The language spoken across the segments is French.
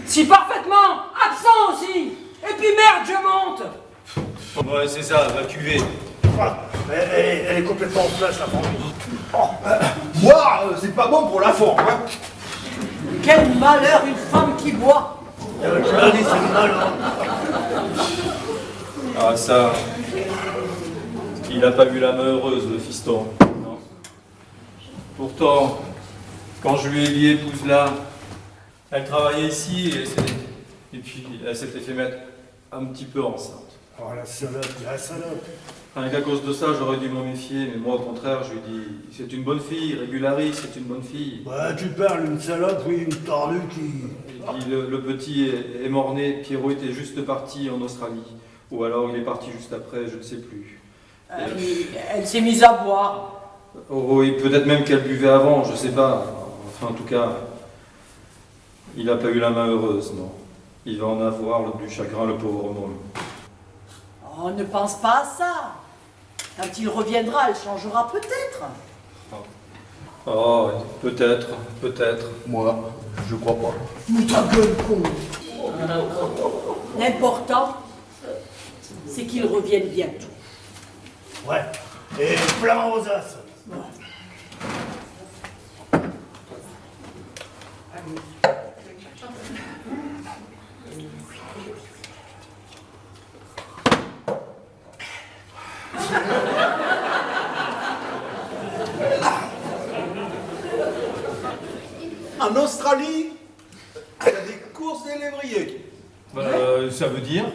Si parfaitement absent aussi. Et puis merde, je monte. Ouais, c'est ça, va cuver. Ah, elle est complètement en place, la famille. Boire, c'est pas bon pour la forme, hein. Quel malheur une femme qui boit. Je l'ai dit, c'est mal, hein. Ah, ça. Il a pas vu la main heureuse, le fiston. Non. Pourtant, quand je lui ai dit épouse là, elle travaillait ici et puis elle s'était fait mettre un petit peu enceinte. Oh, la salope, la salope. Rien qu'à cause de ça, j'aurais dû m'en méfier, mais moi au contraire, je lui ai dit c'est une bonne fille, régularise, c'est une bonne fille. Ouais, tu parles, une salope, oui, une tordue qui... Et puis le petit est mort-né, Pierrot était juste parti en Australie. Ou alors il est parti juste après, je ne sais plus. Elle s'est mise à boire. Oh, et peut-être même qu'elle buvait avant, je sais pas. Enfin, en tout cas, il n'a pas eu la main heureuse, non. Il va en avoir du chagrin, le pauvre môme. Oh, ne pense pas à ça. Quand il reviendra, elle changera peut-être. Oh, peut-être, peut-être. Moi, je crois pas. Mais ta gueule, con. L'important, c'est qu'il revienne bientôt. Ouais, et plein aux as. En Australie, il y a des courses des lévriers. Ça veut dire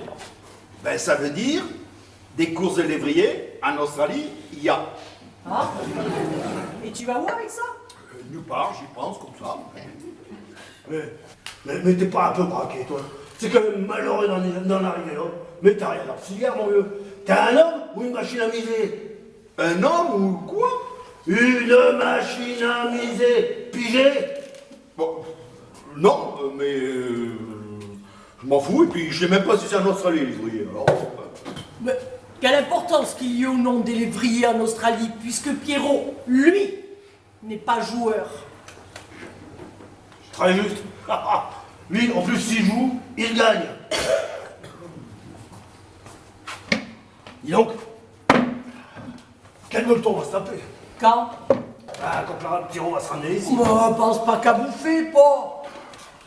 Ben, ça veut dire, des courses de lévriers, en Australie, il y a. Ah. Et tu vas où avec ça? Nulle part, j'y pense comme ça. Mais t'es pas un peu braqué, toi? C'est quand même malheureux d'en arriver là. Mais t'as rien d'auxiliaire, mon vieux. T'es un homme ou une machine à miser? Un homme ou quoi? Une machine à miser. Pigé? Bon, non, mais je m'en fous, et puis je sais même pas si c'est en Australie, les lévriers. Alors, Mais quelle importance qu'il y ait au nom des lévriers en Australie, puisque Pierrot, lui, n'est pas joueur. Très juste. Lui, en plus, s'il joue, il gagne. Dis donc, quel gueuleton on va se taper? Quand? Ah, quand Clara Pierrot va se ramener ici. Bah, pense pas qu'à bouffer, pas.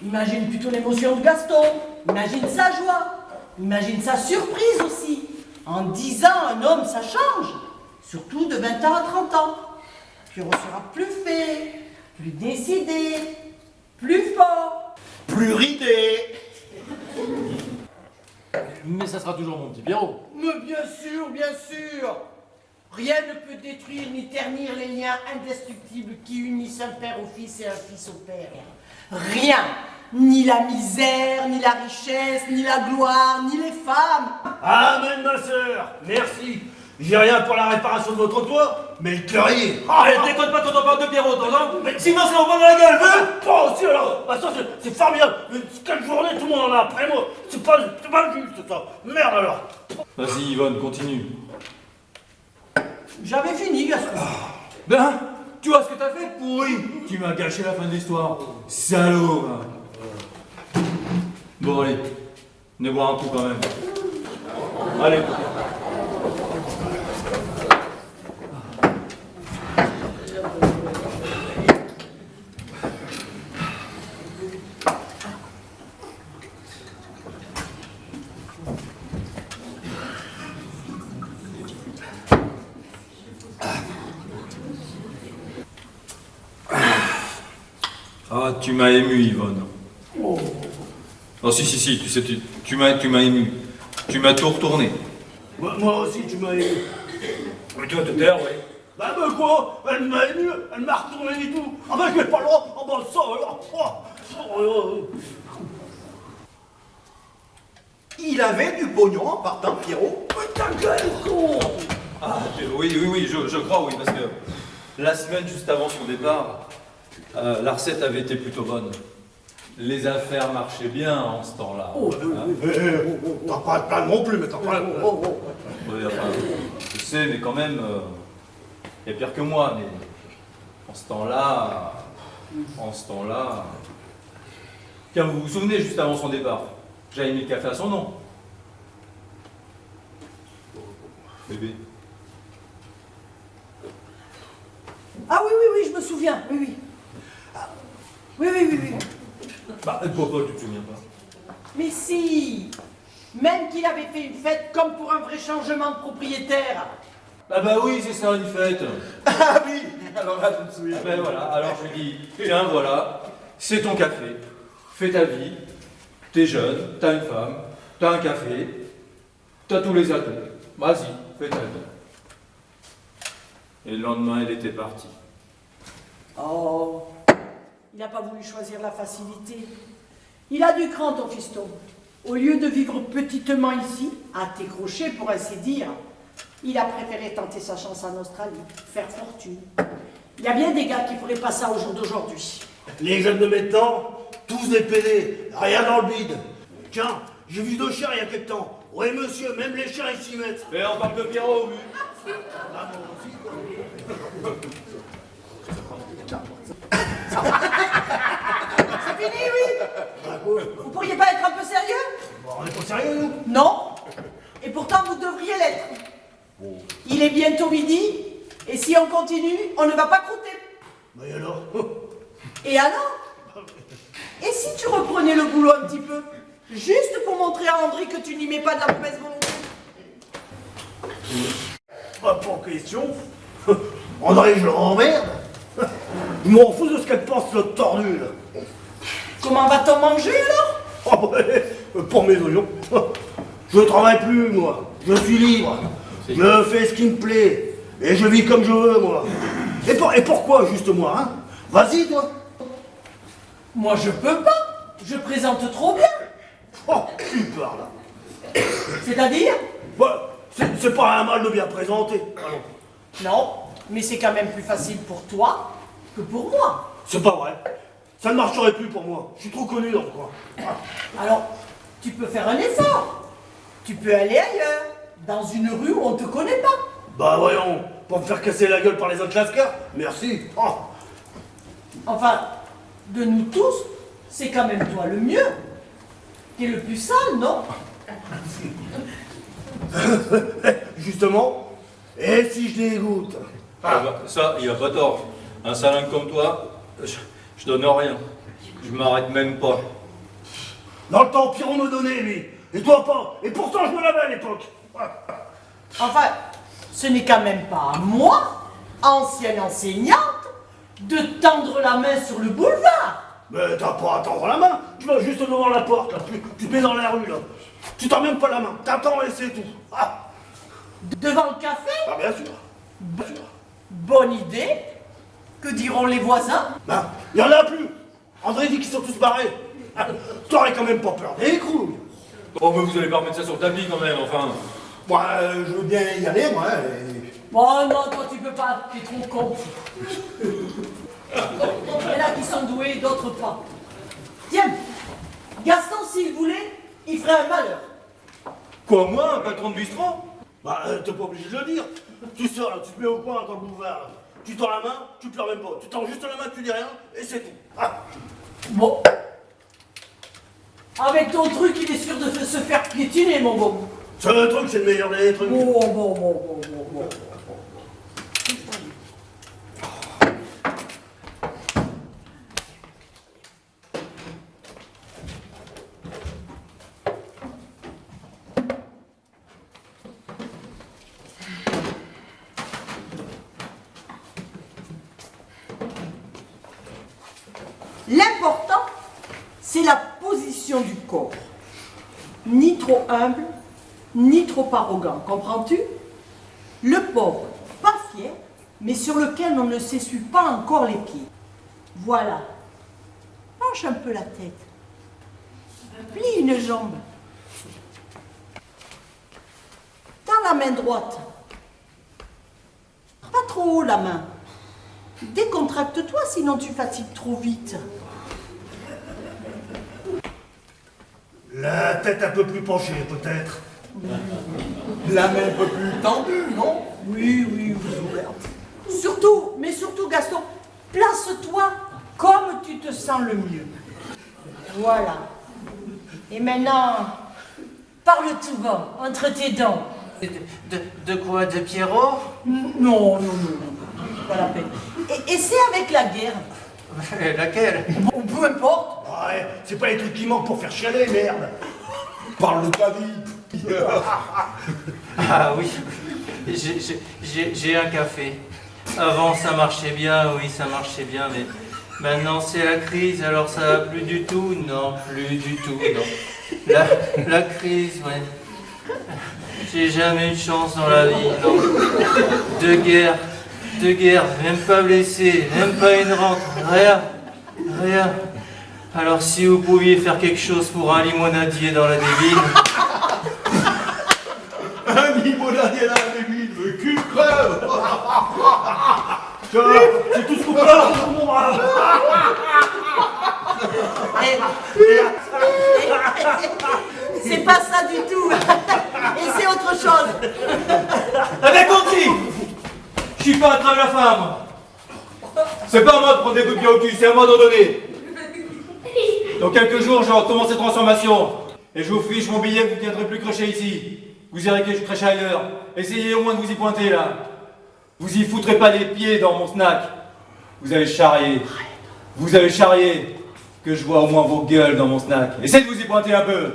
Imagine plutôt l'émotion de Gaston. Imagine sa joie. Imagine sa surprise aussi. En 10 ans, un homme, ça change. Surtout de 20 ans à 30 ans. Pierrot sera plus fait, plus décidé, plus fort. plus ridé. Mais ça sera toujours mon petit Pierrot. Mais bien sûr, bien sûr. Rien ne peut détruire ni ternir les liens indestructibles qui unissent un père au fils et un fils au père. Rien. Ni la misère, ni la richesse, ni la gloire, ni les femmes. Amen, ma sœur. Merci. J'ai rien pour la réparation de votre toit, mais le clarier. Arrête, déconne pas quand on parle de Pierrot, t'entends? Mais sinon, c'est on va dans la gueule, veux? Pas aussi alors. Ah, ça, c'est formidable. Mais quelle journée, tout le monde en a après moi. C'est pas juste ça. Merde alors. Vas-y, Yvonne, continue. J'avais fini, Gaston. Ben, tu vois ce que t'as fait, pourri? Tu m'as gâché la fin de l'histoire. Salaud, hein. Bon, allez, venez boire un coup quand même. Allez. Ah, tu m'as ému, Yvonne. Oh, si, tu sais, tu m'as ému. Tu m'as tout retourné. Moi aussi, tu m'as ému. Mais tu vas te taire, oui. Bah, mais quoi? Elle m'a ému, elle m'a retourné du tout. Ah, bah, je vais pas le droit. Oh, bah, ça alors. Il avait du pognon en partant, Pierrot. Mais ta gueule, con. Ah, oui, je crois, oui, parce que la semaine juste avant son départ, la recette avait été plutôt bonne. Les affaires marchaient bien en ce temps-là. T'as pas de plan non plus, mais t'as pas de plan. Oui, enfin, je sais, mais quand même, il y a pire que moi, mais en ce temps-là, Tiens, vous vous souvenez, juste avant son départ, j'avais mis le café à son nom. Bébé. Ah oui, oui, oui, je me souviens, oui, oui. Ah, oui, oui, oui, oui. Bah, pourquoi tu te souviens pas? Mais si, même qu'il avait fait une fête comme pour un vrai changement de propriétaire. Ah bah oui, c'est ça, une fête. Ah oui, alors là, je me souviens. Ben voilà, alors je lui dis, tiens, voilà, c'est ton café, fais ta vie, t'es jeune, t'as une femme, t'as un café, t'as tous les atouts, vas-y, fais ta vie. Et le lendemain, elle était partie. Oh, il n'a pas voulu choisir la facilité. Il a du cran, ton fiston. Au lieu de vivre petitement ici, à tes crochets pour ainsi dire, il a préféré tenter sa chance en Australie, faire fortune. Il y a bien des gars qui feraient pas ça au jour d'aujourd'hui. Les jeunes de maintenant, tous des PD, rien dans le bide. Tiens, j'ai vu 2 chiens il y a quelque temps. Ouais, monsieur, même les chiens, ils s'y mettent. Et on parle de Pierrot, oui. Ah, bon, aussi, quoi. C'est fini, oui. Ah, quoi. Vous pourriez pas être un peu sérieux? Bon, on est pas sérieux, nous. Non. Et pourtant, vous devriez l'être. Il est bientôt midi, et si on continue, on ne va pas croûter. Mais alors? Et alors? Et si tu reprenais le boulot un petit peu? Juste pour montrer à André que tu n'y mets pas de la mauvaise volonté. Pas pour question. André, je le emmerde. Je m'en fous de ce qu'elle pense, l'autre tordu, là. Comment va-t-on manger alors? Oh, ouais, pour mes oignons. Je ne travaille plus, moi. Je suis libre. Je fais ce qui me plaît. Et je vis comme je veux, moi. Et pourquoi, juste moi, hein? Vas-y, toi. Moi je peux pas. Je présente trop bien. Oh, tu parles. C'est-à-dire? Bah, c'est pas un mal de bien présenter. Allons. Non, mais c'est quand même plus facile pour toi que pour moi. C'est pas vrai. Ça ne marcherait plus pour moi. Je suis trop connu dans le coin. Alors, tu peux faire un effort. Tu peux aller ailleurs, dans une rue où on ne te connaît pas. Bah voyons, pour me faire casser la gueule par les autres lascars. Merci. Oh. Enfin, de nous tous, c'est quand même toi le mieux. T'es le plus sale, non? Justement. Et si je dégoûte? Ah bah, ça, il a pas tort. Un salin comme toi, je donne rien. Je m'arrête même pas. Dans le temps, Pierrot me donnait, lui. Et toi pas. Et pourtant, je me l'avais à l'époque. Enfin, ce n'est quand même pas à moi, ancienne enseignante, de tendre la main sur le boulevard. Mais t'as pas à tendre la main. Tu vas juste devant la porte, là. Tu te mets dans la rue, là. Tu t'en même pas la main. T'attends et c'est tout. Ah, Devant le café? bah bien sûr. Bien sûr. Bonne idée. Que diront les voisins? Ben, y en a plus. André dit qu'ils sont tous barrés. Ah, t'aurais quand même pas peur des couilles. Oh, mais vous allez pas remettre ça sur le tapis quand même, enfin. Moi, je veux bien y aller, moi. Oh non, toi tu peux pas, t'es trop con. Il y en a qui sont doués, d'autres pas. Tiens, Gaston, s'il voulait, il ferait un malheur. Quoi, moi, un patron de bistrot? Bah, t'es pas obligé de le dire. Tu sors, là, tu te mets au coin dans le boulevard. Là. Tu tends la main, tu pleures même pas. Tu tends juste la main, tu dis rien, et c'est tout. Ah. Bon. Avec ton truc, il est sûr de se faire piétiner, mon bon. Ce truc, c'est le meilleur des trucs. Bon. L'important, c'est la position du corps. Ni trop humble, ni trop arrogant, comprends-tu? Le pauvre, pas fier, mais sur lequel on ne s'essuie pas encore les pieds. Voilà. Penche un peu la tête. Plie une jambe. Tends la main droite. Pas trop haut la main. Décontracte-toi, sinon tu fatigues trop vite. La tête un peu plus penchée, peut-être. La main un peu plus tendue, non? Oui, ouverte. Surtout, Gaston, place-toi comme tu te sens le mieux. Voilà. Et maintenant, parle tout bas, entre tes dents. De quoi? De Pierrot? Non, pas la peine. Et c'est avec la guerre. Laquelle? Ou peu importe. Ouais, c'est pas les trucs qui manquent pour faire chialer, merde. Parle de ta vie. Ah oui, j'ai un café. Avant ça marchait bien, oui ça marchait bien, mais maintenant c'est la crise, alors ça va plus du tout, non, plus du tout, non. La crise, ouais. J'ai jamais eu de chance dans la vie, non. De guerre, même pas blessé, même pas une rente, rien. Alors si vous pouviez faire quelque chose pour un limonadier dans la débile... Un limonadier dans la débile, le cul crève. C'est tout ce qu'on peut avoir dans mon bras. C'est pas ça du tout. Et c'est autre chose. Eh ben continue. Je suis pas un trame la femme. C'est pas à moi de prendre des coups de pied au cul, c'est à moi d'en donner. Dans quelques jours, je recommence cette transformation. Et je vous fiche mon billet, vous ne viendrez plus crêcher ici. Vous irez que je crèche ailleurs. Essayez au moins de vous y pointer là. Vous y foutrez pas les pieds dans mon snack. Vous avez charrié. Que je vois au moins vos gueules dans mon snack. Essayez de vous y pointer un peu.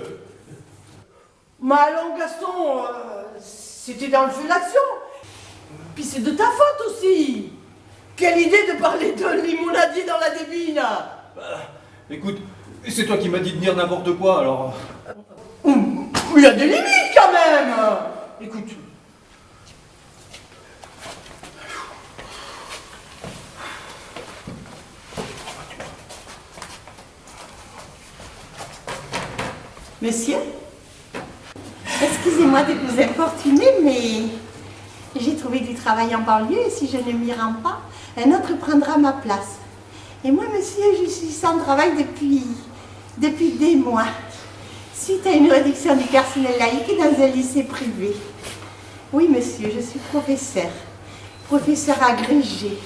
Mais allons, Gaston, c'était dans le feu de l'action. Puis c'est de ta faute aussi. Quelle idée de parler de limonadier dans la débine. Écoute, c'est toi qui m'as dit de dire n'importe quoi, alors... Il y a des limites quand même. Écoute. Monsieur, excusez-moi de vous importuner, mais j'ai trouvé du travail en banlieue et si je ne m'y rends pas, un autre prendra ma place. Et moi, monsieur, je suis sans travail depuis des mois, suite à une réduction du personnel laïque dans un lycée privé. Oui, monsieur, je suis professeur agrégé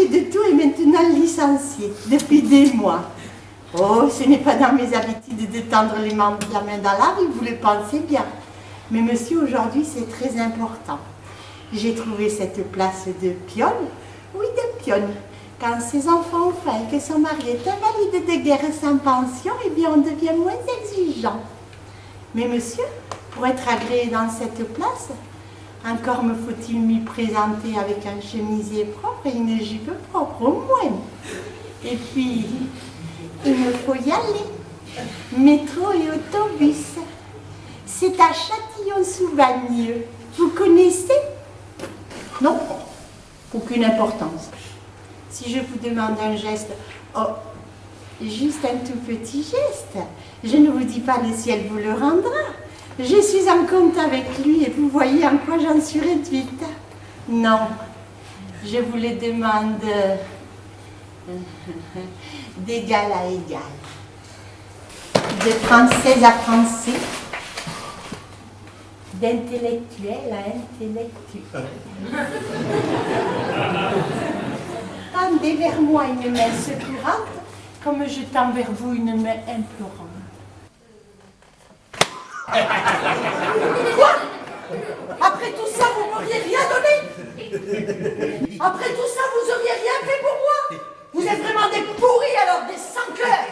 de tout et maintenant licencié depuis des mois. Oh, ce n'est pas dans mes habitudes de tendre la main dans la rue, vous le pensez bien. Mais monsieur, aujourd'hui, c'est très important. J'ai trouvé cette place de pionne, oui, de pionne. Quand ses enfants ont faim et que son mari est invalide de guerre sans pension, eh bien, on devient moins exigeant. Mais monsieur, pour être agréé dans cette place, encore me faut-il m'y présenter avec un chemisier propre et une jupe propre, au moins. Et puis... il me faut y aller. Métro et autobus. C'est à Châtillon-sous-Bagneux. Vous connaissez? Non, aucune importance. Si je vous demande un geste, oh, juste un tout petit geste, je ne vous dis pas le ciel vous le rendra. Je suis en compte avec lui et vous voyez en quoi j'en suis réduite. Non, je vous le demande... d'égal à égal, de français à français, d'intellectuel à intellectuel. Tendez vers moi une main secourante, comme je tends vers vous une main implorante. Quoi? Après tout ça, vous m'auriez rien donné? Après tout ça, vous auriez rien fait pour moi? Vous êtes vraiment des pourris alors, des sans-cœurs.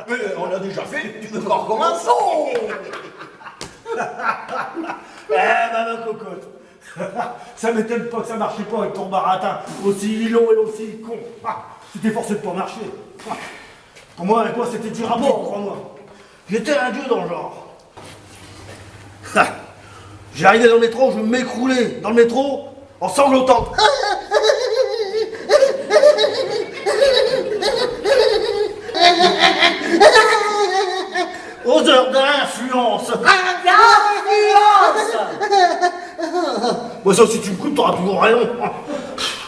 Mais on a déjà fait, tu veux qu'on recommence? Oh. Ma cocotte. Ça m'étonne pas que ça marchait pas avec ton baratin aussi long et aussi con. C'était forcé de pas marcher. Pour moi, avec moi, c'était du rapport, crois-moi. J'étais un dieu dans le genre. J'arrivais dans le métro, je m'écroulais dans le métro en sanglotant. Aux heures d'influence. D'influence. Moi, ça, si tu me coupes, t'auras toujours raison.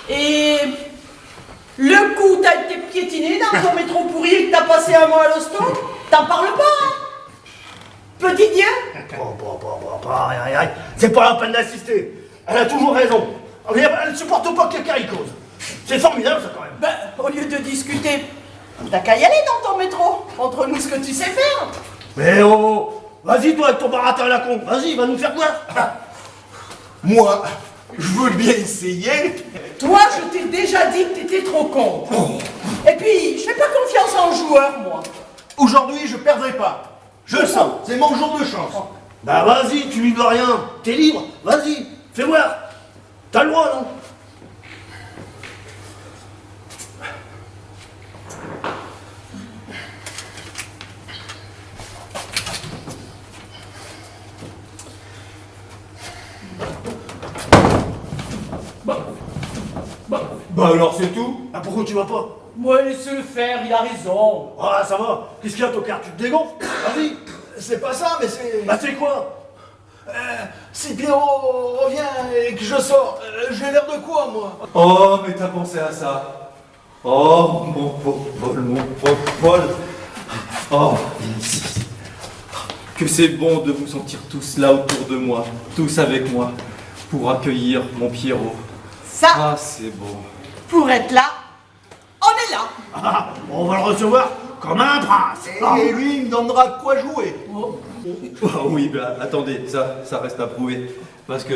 Et le coup, t'as été piétiné dans ton métro pourri et que t'as passé un mois à l'hosto? T'en parles pas, hein? Petit Dieu? C'est pas la peine d'assister. Elle a toujours raison. Elle ne supporte pas que quelqu'un y cause. C'est formidable, ça, quand même. Ben, au lieu de discuter, T'as qu'à y aller dans ton métro. Montre-nous ce que tu sais faire. Mais oh, vas-y toi avec ton baratin à la con, vas-y, va nous faire voir. Moi, je veux bien essayer. Toi, je t'ai déjà dit que t'étais trop con. Et puis, je fais pas confiance en joueur, moi. Aujourd'hui, je perdrai pas. Je le sens, c'est mon jour de chance. Bah vas-y, tu lui dois rien, t'es libre, vas-y, fais voir. T'as le droit, non? Bah alors c'est tout. Ah pourquoi tu vas pas? Moi, laissez-le faire, il a raison. Ah ça va, qu'est-ce qu'il y a Tocard, tu te dégonfles? Vas-y. C'est pas ça, mais c'est... Bah c'est quoi? Si Pierrot revient et que je sors, j'ai l'air de quoi, moi? Oh, mais t'as pensé à ça. Oh, mon pauvre Paul, mon pauvre Paul. Oh, viens ici. Que c'est bon de vous sentir tous là autour de moi, tous avec moi, pour accueillir mon Pierrot. Ça, Ah, c'est beau. pour être là, on est là. Ah, on va le recevoir comme un prince. Et lui, il me donnera de quoi jouer. Oh oui, bah attendez, ça reste à prouver. Parce que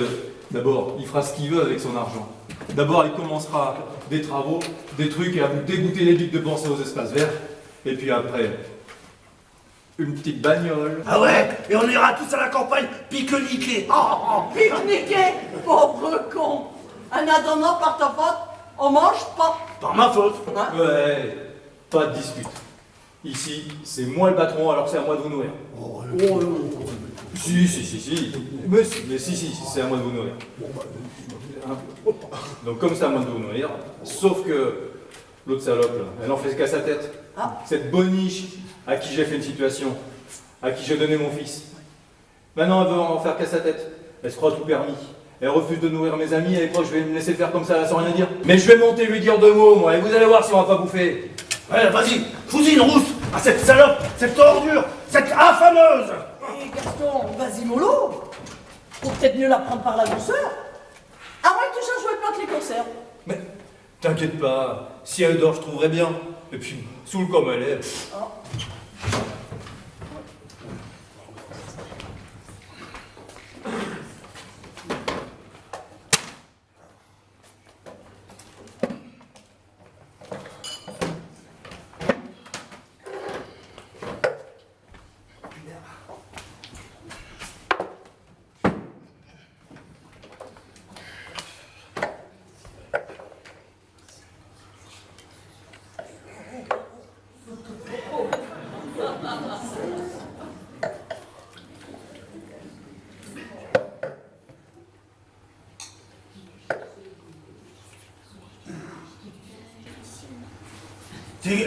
d'abord, il fera ce qu'il veut avec son argent. D'abord, il commencera des travaux, des trucs à vous dégoûter les ducs de penser aux espaces verts. Et puis après, une petite bagnole. Ah ouais, et on ira tous à la campagne pique-niquer. Pique-niquer, pauvre con. En attendant, par ta faute, on mange pas. Par ma faute. Hein? Ouais, pas de dispute. Ici, c'est moi le patron, alors c'est à moi de vous nourrir. Si. Mais si, c'est à moi de vous nourrir. Donc comme c'est à moi de vous nourrir, sauf que l'autre salope, là, elle en fait qu'à sa tête. Cette boniche à qui j'ai fait une situation, à qui j'ai donné mon fils. Maintenant, elle veut en faire qu'à sa tête. Elle se croit tout permis. Elle refuse de nourrir mes amis, elle croit que je vais me laisser faire comme ça sans rien dire. Mais je vais monter lui dire 2 mots, moi, et vous allez voir si on va pas bouffer. Ouais, vas-y, fous-y une rousse à cette salope, cette ordure, cette infameuse. Et Gaston, vas-y mollo. Faut peut-être mieux la prendre par la douceur. À moins que tu saches où elle plante les conserves. Mais t'inquiète pas, si elle dort, je trouverai bien. Et puis, saoule comme elle est.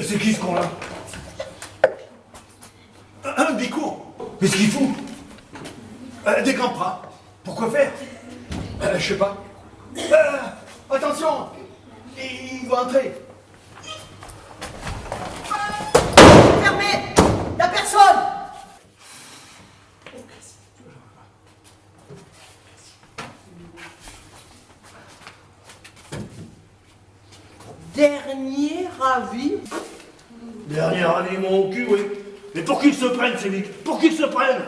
C'est qui ce con-là? Un bico. Qu'est-ce qu'il fout? Des campras. Pourquoi faire? Je sais pas. Attention, il va entrer. Fermé. Y'a personne. Dernier avis. Dernier avis, mon cul, oui. Mais pour qu'ils se prennent, ces mecs? Pour qu'ils se prennent?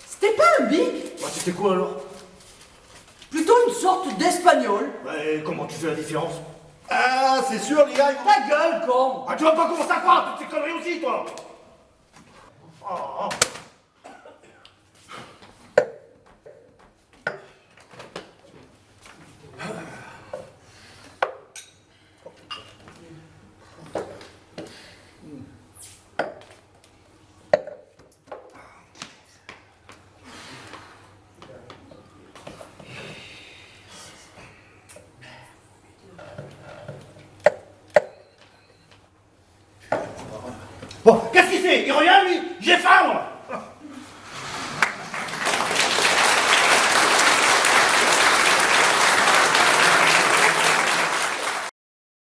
C'était pas un bic, Bah, c'était quoi alors? plutôt une sorte d'espagnol. Ouais, comment tu fais la différence? Ah, c'est sûr, les gars, Ta gueule, con. Ah, tu vas pas commencer à croire toutes ces conneries aussi, toi? Oh. Bon, qu'est-ce qu'il fait? Il revient, lui? J'ai faim!